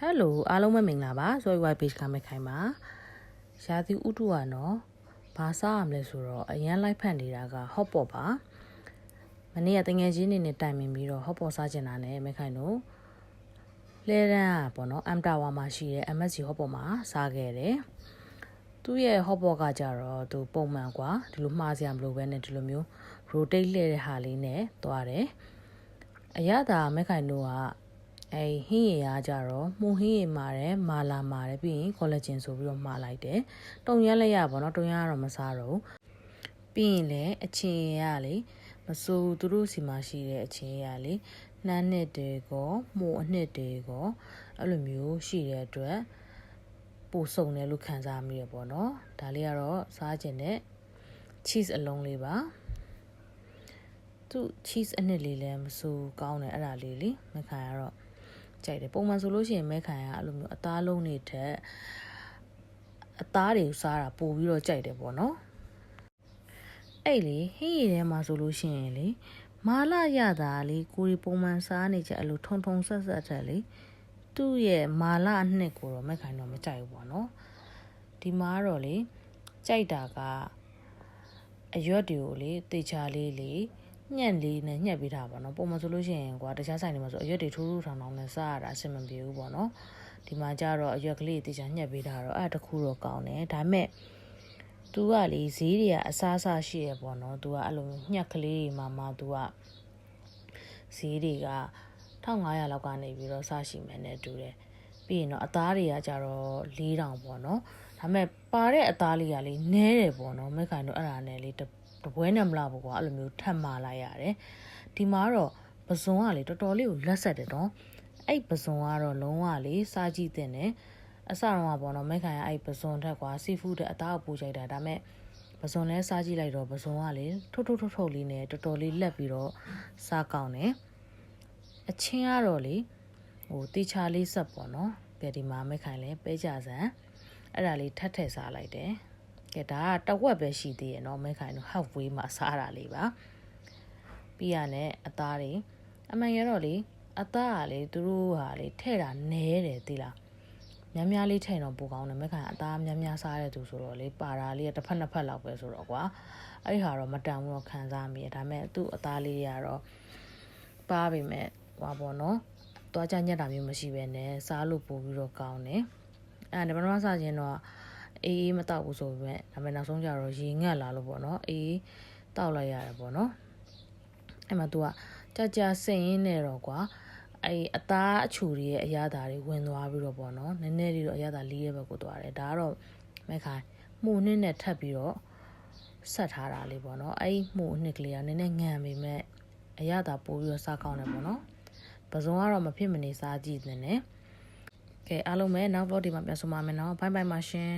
Hello အားလုံးပဲမင်္ဂလာပါ Zoe White Page ကမဲ့ခိုင်ပါရာသီဥတုကနော်ဘာစားရမလဲဆိုတော့အရန်လိုက်ဖက်နေတာက hot pot ပါမနေ့ကတငယ်ချင်းနေနဲ့တိုင်ပင်ပြီးတော့ hot pot စားချင်တာနဲ့မဲ့ခိုင်တို့လဲတန်းอ่ะပေါ့နော် M Tower မှာရှိတဲ့ MSC hot pot မှာစားခဲ့တယ်သူ့ရဲ့ hot pot ကကြတော့သူပုံမှန်กว่าဒီလိုမှားစရာမလိုပဲနဲ့ဒီလိုမျိုး rotate လှည့်တဲ့ဟာလေးနဲ့သွားတယ်အရသာမဲ့ခိုင်တို့ကဟင်းရည်ရကြတော့မှုဟင်းရည်မာတယ်မာလာမာတယ်ပြီးရင် collagen ဆိုပြီးတော့မှာလိုက်တယ်တုံရမ်းလည်းရပါတော့တုံရမ်းကတော့မစားတော့ပြီးရင်လည်းအချင်းရလေမစိုးသူတို့စီမှာရှိတဲ့အချင်းရလေနှမ်းနှစ်တွေကိုမှုအနှစ်တွေကိုအဲ့လိုမျိုးရှိတဲ့အတွက်ပို့ဆုံတယ်လို့ခံစားမိရပေါ့နော်ဒါလေးကတော့စားခြင်းနဲ့ cheese အလုံးလေးပါသူ cheese အနှစ်လေးလည်းမစိုးကောင်းတယ်အဲ့ဒါလေးလေမခံရတော့ကြိုက်တယ်ပုံမှန်ဆိုလို့ရှိရင်မဲခံရအဲ့လိုမျိုးအသားလုံးတွေထက်အသားတွေစားတာပိုပြီးတော့ကြိုက်တယ်ပေါ့နော်အဲ့လေဟင်းရည်ထဲမှာဆိုလို့ရှိရင်လေမာလာရတာလေကိုရီပုံမှန်စားနေကြအဲ့လိုထုံထုံဆက်ဆက်ထက်လေသူ့ရဲ့မာလာအနှစ်ကိုတော့မဲခံတော့မကြိုက်ဘူးပေါ့နော်ဒီမှာတော့လေကြိုက်တာကအရွက်တွေကိုလေတေချာလေးလေညက်လေးနဲ့ညက်ပေးတာပေါ့နော်ပုံမှန်ဆိုလို့ရှိရင်ကွာတခြားဆိုင်တွေမှာဆိုအရွက်တွေထိုးထိုးထောင်ထောင်နဲ့စားရတာအဆင်မပြေဘူးပေါ့နော်ဒီမှာကျတော့အရွက်ကလေးတေချာညက်ပေးတာတော့အဲ့တခုတော့ကောင်းတယ်ဒါပေမဲ့သူကလေဈေးတွေကအစားအစာရှိရပေါ့နော်သူကအဲ့လိုညက်ကလေးတွေမှာသူကဈေးတွေက1500လောက်ကနေပြီးတော့စရှိမယ်နဲ့တူတယ်ပြီးရင်တော့အသားတွေကကျတော့4000ပေါ့နော်ဒါပေမဲ့ပါတဲ့အသားလေးကလေနဲတယ်ပေါ့နော်မက်ခိုင်တို့အဲ့ဒါနဲ့လေတပွဲနဲ့မလားပေါ့ကွာအဲ့လိုမျိုးထပ်မာလိုက်ရတယ်ဒီမှာတော့ပဇွန်ကလေတော်တော်လေးကိုလက်ဆက်တယ်နော်အဲ့ပဇွန်ကတော့လုံးဝလေစားကြည့်တဲ့နဲ့အစတော့ပေါ့နော်မက်ခိုင်ကအဲ့ပဇွန်ထက်ကွာစီဖူးတဲ့အသားအပူချိုက်တာဒါပေမဲ့ပဇွန်လဲစားကြည့်လိုက်တော့ပဇွန်ကလေထုတ်လေးနဲ့တော်တော်လေးလက်ပြီးတော့စားကောင်းတယ်အချင်းကတော့လေဟိုတေချာလေးဆက်ပေါ့နော်ကဲဒီမှာမက်ခိုင်လဲပဲကြစံအဲ့ဒါလေးထပ်ထည့်စားလိုက်တယ်ကဲဒါကတဝက်ပဲရှိသေးရနော်မဲခိုင်တို့ halfway မှာစားတာလေးပါပြီးရနဲ့အသားတွေအမှန်ရတော့လေအသားကလေသူတို့ဟာလေထဲ့တာနဲတယ်သိလားများများလေးထဲ့တော့ပိုကောင်းတယ်မဲခိုင်အသားများများစားတဲ့သူဆိုတော့လေပါတာလေးတစ်ဖက်နှစ်ဖက်လောက်ပဲဆိုတော့ကွာအဲ့ဒီဟာတော့မတန်ဘူးတော့ခံစားမိရဒါပေမဲ့သူ့အသားလေးကတော့ပါပြီမဲ့ဟွာပေါ့နော်သွားကြညက်တာမျိုးမရှိပဲနဲ့စားလို့ပို့ပြီးတော့ကောင်းတယ်အဲ့ဒါပထမစားခြင်းတော့အေးမတောက်ဘူးဆိုပေမဲ့ဒါပေမဲ့နောက်ဆုံးကျတော့ရေငတ်လာလို့ပေါ့နော်အေးတောက်လိုက်ရတယ်ပေါ့နော်အဲ့မှာ तू ကကြာစိတ်ရင်းနေတော့ကွာအဲ့အသားအချူတွေရဲ့အရသာတွေဝင်သွားပြီးတော့ပေါ့နော်နည်းနည်းလေးတော့အရသာလေးရဲ့ဘက်ကိုသွားတယ်ဒါကတော့မဲခိုင်မှုနှစ်နဲ့ထပ်ပြီးတော့ဆက်ထားတာလေးပေါ့နော်အဲ့မှုနှစ်ကလေးကနည်းနည်းငံပေမဲ့အရသာပိုးပြီးတော့စားကောင်းတယ်ပေါ့နော်ပဇွန်ကတော့မဖြစ်မနေစားကြည့်နေတယ်ကဲအားလုံးပဲနောက် vlog ဒီမှာပြန်ဆုံပါမယ်နော်ဘိုင်ဘိုင်ပါရှင်